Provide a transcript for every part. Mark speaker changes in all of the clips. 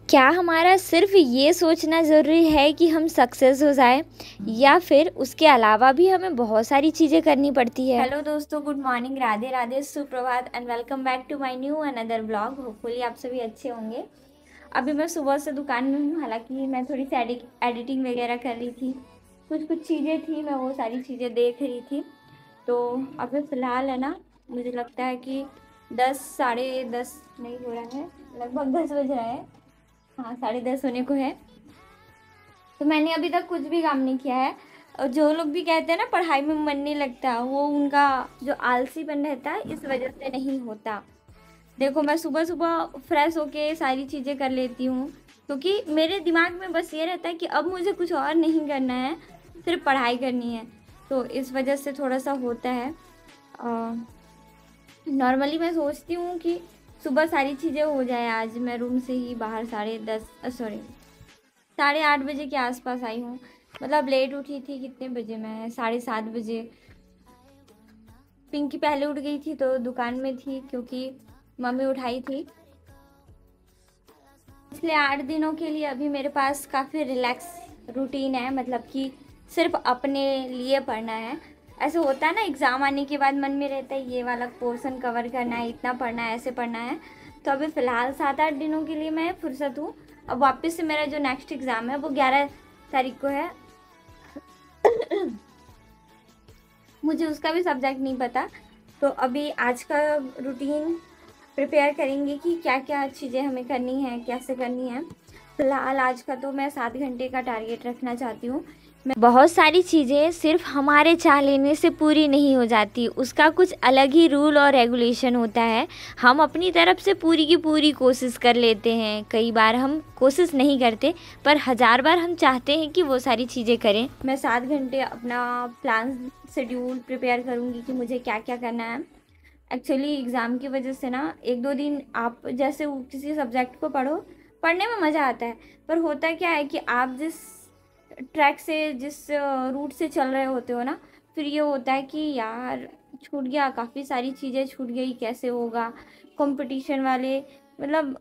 Speaker 1: क्या हमारा सिर्फ ये सोचना ज़रूरी है कि हम सक्सेस हो जाए, या फिर उसके अलावा भी हमें बहुत सारी चीज़ें करनी पड़ती है। हेलो दोस्तों, गुड मॉर्निंग, राधे राधे, सुप्रभात and welcome back to my new another blog. Hopefully आप सभी अच्छे होंगे। अभी मैं सुबह से दुकान में हूँ, हालांकि मैं थोड़ी सी एडिटिंग वगैरह कर रही थी, कुछ चीज़ें थी, मैं वो सारी चीज़ें देख रही थी। तो अभी फ़िलहाल है ना, मुझे लगता है कि 10 साढ़े 10 नहीं हो रहा है, लगभग 10 बज रहा है। हाँ, 10:30 होने को है। तो मैंने अभी तक कुछ भी काम नहीं किया है। और जो लोग भी कहते हैं ना पढ़ाई में मन नहीं लगता, वो उनका जो आलसीपन रहता है इस वजह से नहीं होता। देखो, मैं सुबह सुबह फ्रेश होके सारी चीज़ें कर लेती हूँ, क्योंकि मेरे दिमाग में बस ये रहता है कि अब मुझे कुछ और नहीं करना है, सिर्फ पढ़ाई करनी है। तो इस वजह से थोड़ा सा होता है। नॉर्मली मैं सोचती हूँ कि सुबह सारी चीज़ें हो जाए। आज मैं रूम से ही बाहर 8:30 बजे के आसपास आई हूँ। मतलब लेट उठी थी। कितने बजे? मैं 7:30 बजे। पिंकी पहले उठ गई थी तो दुकान में थी, क्योंकि मम्मी उठाई थी। इसलिए 8 दिनों के लिए अभी मेरे पास काफ़ी रिलैक्स रूटीन है, मतलब कि सिर्फ अपने लिए पढ़ना है। ऐसे होता है ना, एग्ज़ाम आने के बाद मन में रहता है ये वाला पोर्शन कवर करना है, इतना पढ़ना है, ऐसे पढ़ना है। तो अभी फ़िलहाल 7-8 दिनों के लिए मैं फुर्सत हूँ। अब वापस से मेरा जो नेक्स्ट एग्ज़ाम है वो 11 तारीख को है। मुझे उसका भी सब्जेक्ट नहीं पता। तो अभी आज का रूटीन प्रिपेयर करेंगे कि क्या क्या चीज़ें हमें करनी है, कैसे करनी है। फ़िलहाल आज का तो मैं 7 घंटे का टारगेट रखना चाहती हूँ। बहुत सारी चीज़ें सिर्फ हमारे चाह लेने से पूरी नहीं हो जाती, उसका कुछ अलग ही रूल और रेगुलेशन होता है। हम अपनी तरफ से पूरी की पूरी कोशिश कर लेते हैं, कई बार हम कोशिश नहीं करते, पर 1000 बार हम चाहते हैं कि वो सारी चीज़ें करें। मैं 7 घंटे अपना प्लान शेड्यूल प्रिपेयर करूँगी कि मुझे क्या क्या करना है। एक्चुअली एग्ज़ाम की वजह से ना 1-2 दिन आप जैसे किसी सब्जेक्ट को पढ़ने में मज़ा आता है, पर होता क्या है कि आप जिस ट्रैक से, जिस रूट से चल रहे होते हो ना, फिर ये होता है कि यार छूट गया, काफ़ी सारी चीज़ें छूट गई, कैसे होगा। कंपटीशन वाले, मतलब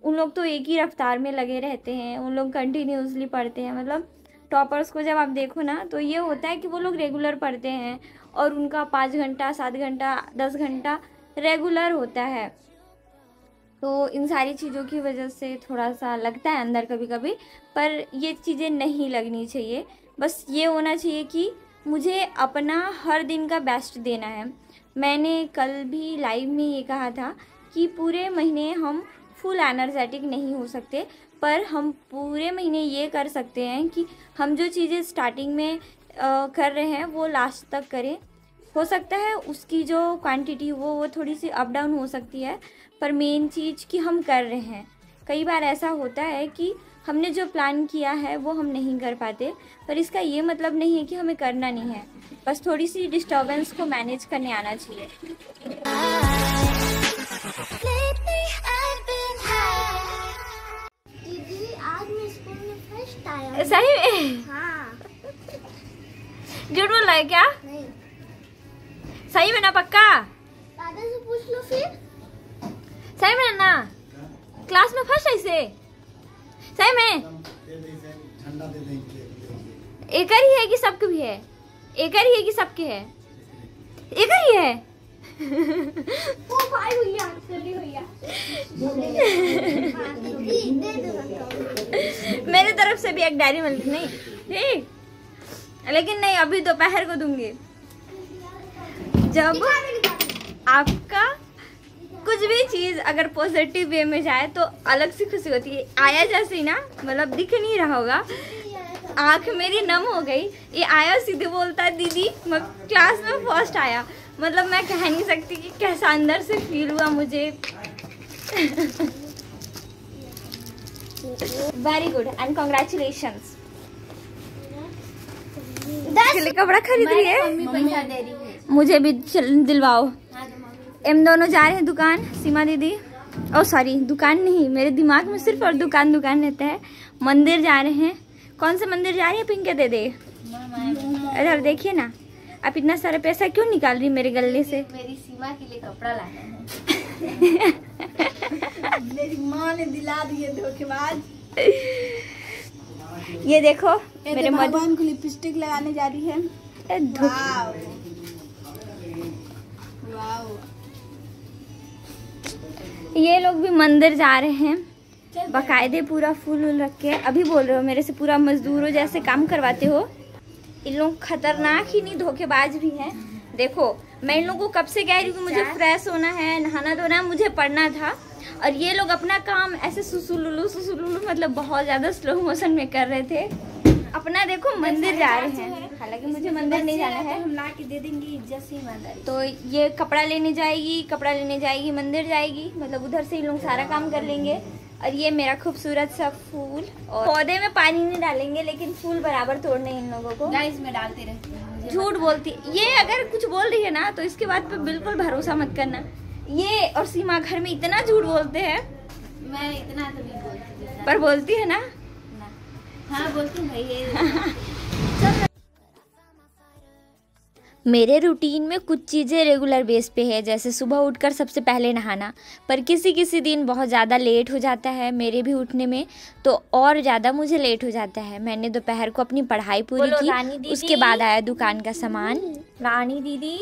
Speaker 1: उन लोग तो एक ही रफ्तार में लगे रहते हैं, उन लोग कंटिन्यूसली पढ़ते हैं। मतलब टॉपर्स को जब आप देखो ना, तो ये होता है कि वो लोग रेगुलर पढ़ते हैं और उनका 5 घंटा, 7 घंटा, 10 घंटा रेगुलर होता है। तो इन सारी चीज़ों की वजह से थोड़ा सा लगता है अंदर कभी कभी, पर ये चीज़ें नहीं लगनी चाहिए। बस ये होना चाहिए कि मुझे अपना हर दिन का बेस्ट देना है। मैंने कल भी लाइव में ये कहा था कि पूरे महीने हम फुल एनर्जेटिक नहीं हो सकते, पर हम पूरे महीने ये कर सकते हैं कि हम जो चीज़ें स्टार्टिंग में कर रहे हैं वो लास्ट तक करें। हो सकता है उसकी जो क्वांटिटी वो थोड़ी सी अप डाउन हो सकती है, पर मेन चीज़ कि हम कर रहे हैं। कई बार ऐसा होता है कि हमने जो प्लान किया है वो हम नहीं कर पाते, पर इसका ये मतलब नहीं है कि हमें करना नहीं है। बस थोड़ी सी डिस्टर्बेंस को मैनेज करने आना चाहिए।
Speaker 2: दीदी, आज मैं स्कूल में फर्स्ट आया।
Speaker 1: सही में?
Speaker 2: हाँ।
Speaker 1: झूठ बोल रहा है क्या?
Speaker 2: नहीं।
Speaker 1: सही में ना? पक्का?
Speaker 2: दादा से पूछ लो फिर।
Speaker 1: सही में ना? क्लास में फर्स्ट ऐसे? सही में? एक ही है कि सबके भी है? एक ही है कि सबके है? एक ही है।
Speaker 2: ओ भाई भैया, चली भैया।
Speaker 1: मेरी तरफ से भी एक डायरी मिल्क। नहीं ठीक, लेकिन नहीं, अभी दोपहर को दूंगी। जब आपका कुछ भी चीज़ अगर पॉजिटिव वे में जाए तो अलग सी खुशी होती है। आया जैसे ही ना, मतलब दिख नहीं रहा होगा, आँख मेरी नम हो गई। ये आया सीधे बोलता है दीदी मैं क्लास में फर्स्ट आया। मतलब मैं कह नहीं सकती कि कैसा अंदर से फील हुआ मुझे। Very good and congratulations. कपड़ा खरीद रही है,
Speaker 2: मम्मी पैसा दे रही है।
Speaker 1: मुझे भी दिलवाओ। हम दोनों जा रहे हैं दुकान, सीमा दीदी। ओ सॉरी, दुकान नहीं, मेरे दिमाग में सिर्फ और दुकान रहता है। मंदिर जा रहे हैं। कौन से मंदिर जा रही है? पिंक दे दे। अरे देखिए ना, आप इतना सारा पैसा क्यों निकाल रही मेरे गले से?
Speaker 2: मेरी सीमा के लिए कपड़ा लाना है। मेरी माँ इन्होंने दिला दिए धोखेबाज।
Speaker 1: ये देखो
Speaker 2: ये
Speaker 1: मेरे
Speaker 2: तो भगवान को लिपस्टिक लगाने जा रही है। वाव वाव।
Speaker 1: ये लोग भी मंदिर जा रहे हैं, बकायदे पूरा फूल वूल रख के। अभी बोल रहे हो मेरे से पूरा मजदूरों जैसे काम करवाते हो। इन लोग खतरनाक ही नहीं धोखेबाज भी हैं। देखो मैं इन लोगों को कब से कह रही हूँ मुझे फ्रेश होना है, नहाना धोना है, मुझे पढ़ना था, और ये लोग अपना काम ऐसे सुसुलुलु मतलब बहुत ज्यादा स्लो मोशन में कर रहे थे। अपना देखो मंदिर जा रहे हैं, हालांकि मुझे मंदिर नहीं जाना है।
Speaker 2: हम ला के दे देंगे इज्जत से ईमानदारी।
Speaker 1: तो ये कपड़ा लेने जाएगी मंदिर जाएगी, मतलब उधर से इन लोग सारा काम कर लेंगे। और ये मेरा खूबसूरत सा फूल, और पौधे में पानी नहीं डालेंगे लेकिन फूल बराबर तोड़ने इन लोगों को।
Speaker 2: गाइस में डालते रहते हैं।
Speaker 1: झूठ बोलती ये, अगर कुछ बोल रही है ना तो इसके बात पे बिल्कुल भरोसा मत करना। ये और सीमा घर में इतना झूठ बोलते हैं।
Speaker 2: मैं इतना तो नहीं बोलती
Speaker 1: पर बोलती है ना।
Speaker 2: हाँ बोलती हूँ भाई ये।
Speaker 1: मेरे रूटीन में कुछ चीज़ें रेगुलर बेस पे है, जैसे सुबह उठकर सबसे पहले नहाना, पर किसी किसी दिन बहुत ज़्यादा लेट हो जाता है मेरे भी उठने में, तो और ज़्यादा मुझे लेट हो जाता है। मैंने दोपहर को अपनी पढ़ाई पूरी की, उसके बाद आया दुकान का सामान। रानी दीदी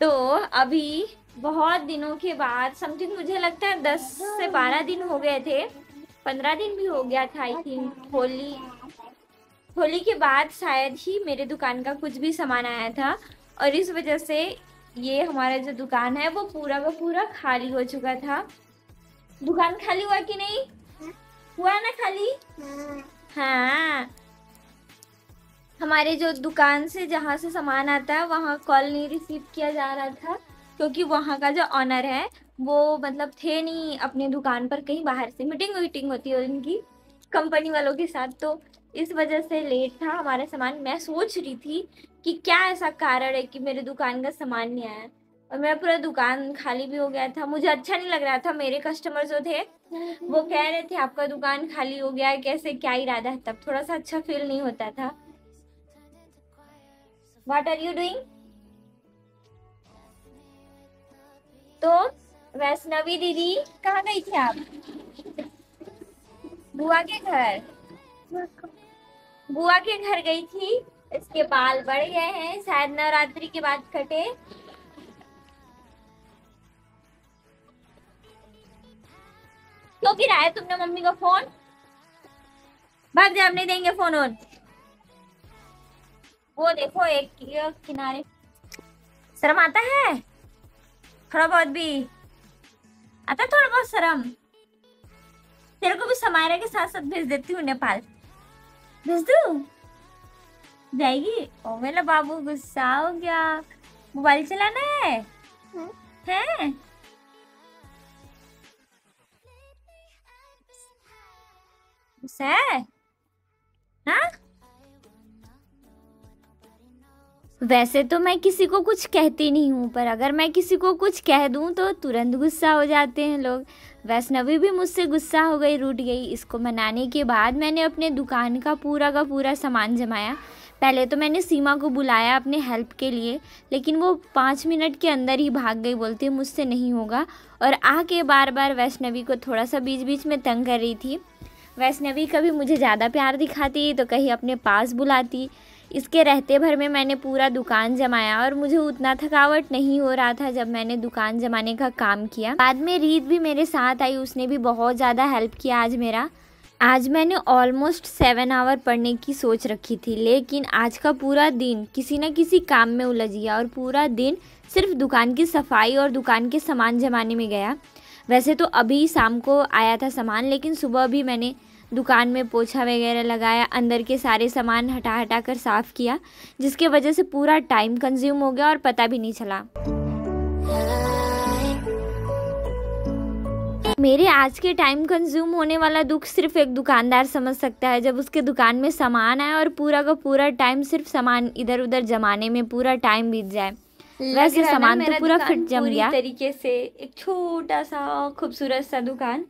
Speaker 1: तो अभी बहुत दिनों के बाद, समथिंग मुझे लगता है 10 से 12 दिन हो गए थे, 15 दिन भी हो गया था आई थिंक। होली के बाद शायद ही मेरे दुकान का कुछ भी सामान आया था, और इस वजह से ये हमारा जो दुकान है वो पूरा का पूरा खाली हो चुका था। दुकान खाली हुआ कि नहीं हुआ ना खाली? हाँ, हमारे जो दुकान से जहाँ से सामान आता है वहाँ कॉल नहीं रिसीव किया जा रहा था, क्योंकि वहाँ का जो ऑनर है वो मतलब थे नहीं अपने दुकान पर, कहीं बाहर से मीटिंग होती है उनकी कंपनी वालों के साथ, तो इस वजह से लेट था हमारा सामान। मैं सोच रही थी कि क्या ऐसा कारण है कि मेरे दुकान का सामान नहीं आया, और मेरा पूरा दुकान खाली भी हो गया था। मुझे अच्छा नहीं लग रहा था। मेरे कस्टमर जो थे वो कह रहे थे आपका दुकान खाली हो गया है, कैसे, क्या इरादा है, तब थोड़ा सा अच्छा फील नहीं होता था। What are you doing? तो वैष्णवी दीदी कहाँ गई थी आप? बुआ के घर गई थी। इसके बाल बढ़ गए हैं, शायद नवरात्रि के बाद कटे। तो गिराया तुमने मम्मी का फोन? भाग जा, नहीं देंगे फोन ऑन। वो देखो एक किनारे। शर्म आता है? थोड़ा बहुत भी आता, थोड़ा बहुत शर्म। तेरे को भी समायरा के साथ साथ भेज देती हूँ नेपाल। भेज दूँ? जाएगी? ओ मेरा बाबू गुस्सा हो गया। मोबाइल चलाना है? हैं? गुस्सा है? हाँ? वैसे तो मैं किसी को कुछ कहती नहीं हूँ, पर अगर मैं किसी को कुछ कह दूँ तो तुरंत गुस्सा हो जाते हैं लोग। वैष्णवी भी मुझसे गुस्सा हो गई, रूठ गई। इसको मनाने के बाद मैंने अपने दुकान का पूरा सामान जमाया। पहले तो मैंने सीमा को बुलाया अपने हेल्प के लिए, लेकिन वो 5 मिनट के अंदर ही भाग गई, बोलती है मुझसे नहीं होगा, और आके बार बार वैष्णवी को थोड़ा सा बीच बीच में तंग कर रही थी। वैष्णवी कभी मुझे ज़्यादा प्यार दिखाती तो कहीं अपने पास बुलाती। इसके रहते भर में मैंने पूरा दुकान जमाया, और मुझे उतना थकावट नहीं हो रहा था जब मैंने दुकान जमाने का काम किया। बाद में रीत भी मेरे साथ आई, उसने भी बहुत ज़्यादा हेल्प किया आज मैंने ऑलमोस्ट 7 आवर पढ़ने की सोच रखी थी, लेकिन आज का पूरा दिन किसी न किसी काम में उलझ गया, और पूरा दिन सिर्फ दुकान की सफाई और दुकान के सामान जमाने में गया। वैसे तो अभी शाम को आया था सामान, लेकिन सुबह भी मैंने दुकान में पोछा वगैरह लगाया, अंदर के सारे सामान हटा कर साफ़ किया, जिसके वजह से पूरा टाइम कंज्यूम हो गया और पता भी नहीं चला। मेरे आज के टाइम कंज्यूम होने वाला दुख सिर्फ एक दुकानदार समझ सकता है। जब उसके दुकान में सामान आए और पूरा का पूरा टाइम सिर्फ सामान इधर उधर जमाने में पूरा टाइम बीत जाए। वैसे सामान तो पूरा फिट जम गया तरीके से। एक छोटा सा खूबसूरत सा दुकान,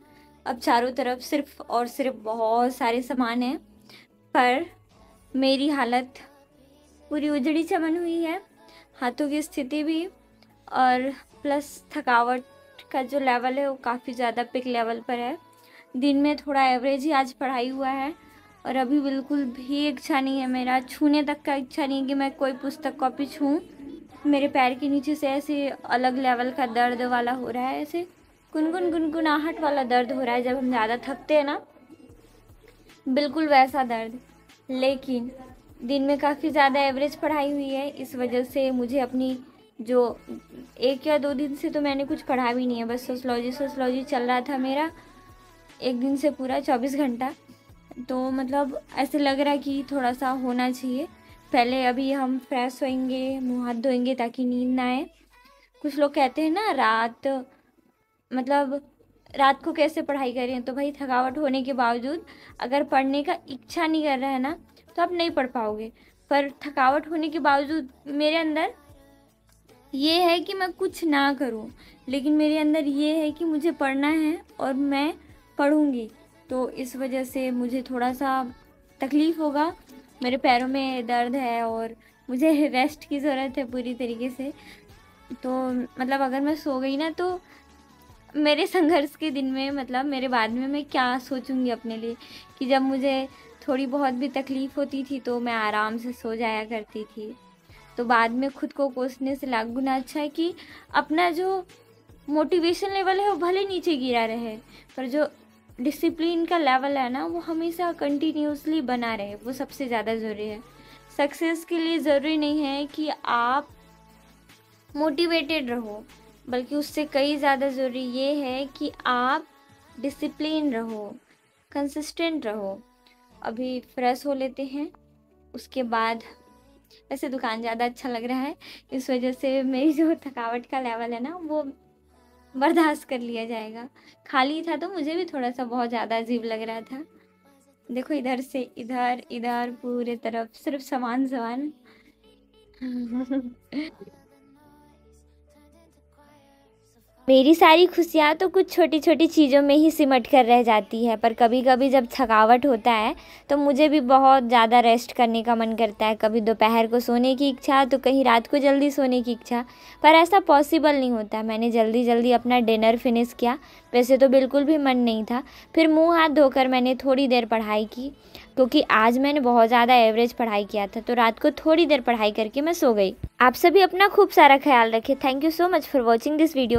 Speaker 1: अब चारों तरफ सिर्फ और सिर्फ बहुत सारे सामान हैं, पर मेरी हालत पूरी उजड़ी चमन हुई है, हाथों की स्थिति भी, और प्लस थकावट का जो लेवल है वो काफ़ी ज़्यादा पिक लेवल पर है। दिन में थोड़ा एवरेज ही आज पढ़ाई हुआ है और अभी बिल्कुल भी इच्छा नहीं है, मेरा छूने तक का इच्छा नहीं है कि मैं कोई पुस्तक कॉपी छूँ। मेरे पैर के नीचे से ऐसे अलग लेवल का दर्द वाला हो रहा है, ऐसे गुनगुनाहट वाला दर्द हो रहा है जब हम ज़्यादा थकते हैं ना, बिल्कुल वैसा दर्द। लेकिन दिन में काफ़ी ज़्यादा एवरेज पढ़ाई हुई है, इस वजह से मुझे अपनी जो 1 या 2 दिन से तो मैंने कुछ पढ़ा भी नहीं है, बस सोशलॉजी चल रहा था मेरा 1 दिन से पूरा 24 घंटा। तो मतलब ऐसे लग रहा है कि थोड़ा सा होना चाहिए। पहले अभी हम फ्रेश होएंगे, मुँह हाथ धोएंगे ताकि नींद ना आए। कुछ लोग कहते हैं ना रात को कैसे पढ़ाई करें, तो भाई थकावट होने के बावजूद अगर पढ़ने का इच्छा नहीं कर रहा है ना तो आप नहीं पढ़ पाओगे। पर थकावट होने के बावजूद मेरे अंदर ये है कि मैं कुछ ना करूं, लेकिन मेरे अंदर ये है कि मुझे पढ़ना है और मैं पढ़ूंगी। तो इस वजह से मुझे थोड़ा सा तकलीफ़ होगा, मेरे पैरों में दर्द है और मुझे रेस्ट की ज़रूरत है पूरी तरीके से। तो मतलब अगर मैं सो गई ना तो मेरे संघर्ष के दिन में मतलब मेरे बाद में मैं क्या सोचूंगी अपने लिए, कि जब मुझे थोड़ी बहुत भी तकलीफ़ होती थी तो मैं आराम से सो जाया करती थी। तो बाद में खुद को कोसने से लाख गुना अच्छा है कि अपना जो मोटिवेशन लेवल है वो भले नीचे गिरा रहे, पर जो डिसिप्लिन का लेवल है ना वो हमेशा कंटिन्यूसली बना रहे, वो सबसे ज़्यादा ज़रूरी है। सक्सेस के लिए ज़रूरी नहीं है कि आप मोटिवेटेड रहो, बल्कि उससे कई ज़्यादा ज़रूरी ये है कि आप डिसिप्लिन रहो, कंसिस्टेंट रहो। अभी फ्रेश हो लेते हैं, उसके बाद वैसे दुकान ज़्यादा अच्छा लग रहा है, इस वजह से मेरी जो थकावट का लेवल है ना वो बर्दाश्त कर लिया जाएगा। खाली था तो मुझे भी थोड़ा सा बहुत ज़्यादा अजीब लग रहा था। देखो इधर से इधर इधर पूरे तरफ सिर्फ सामान मेरी सारी खुशियाँ तो कुछ छोटी छोटी चीज़ों में ही सिमट कर रह जाती है, पर कभी कभी जब थकावट होता है तो मुझे भी बहुत ज़्यादा रेस्ट करने का मन करता है। कभी दोपहर को सोने की इच्छा तो कहीं रात को जल्दी सोने की इच्छा, पर ऐसा पॉसिबल नहीं होता। मैंने जल्दी अपना डिनर फिनिश किया, वैसे तो बिल्कुल भी मन नहीं था। फिर मुँह हाथ धोकर मैंने थोड़ी देर पढ़ाई की, क्योंकि आज मैंने बहुत ज़्यादा एवरेज पढ़ाई किया था, तो रात को थोड़ी देर पढ़ाई करके मैं सो गई। आप सभी अपना खूब सारा ख्याल रखें। Thank you so much for watching this video.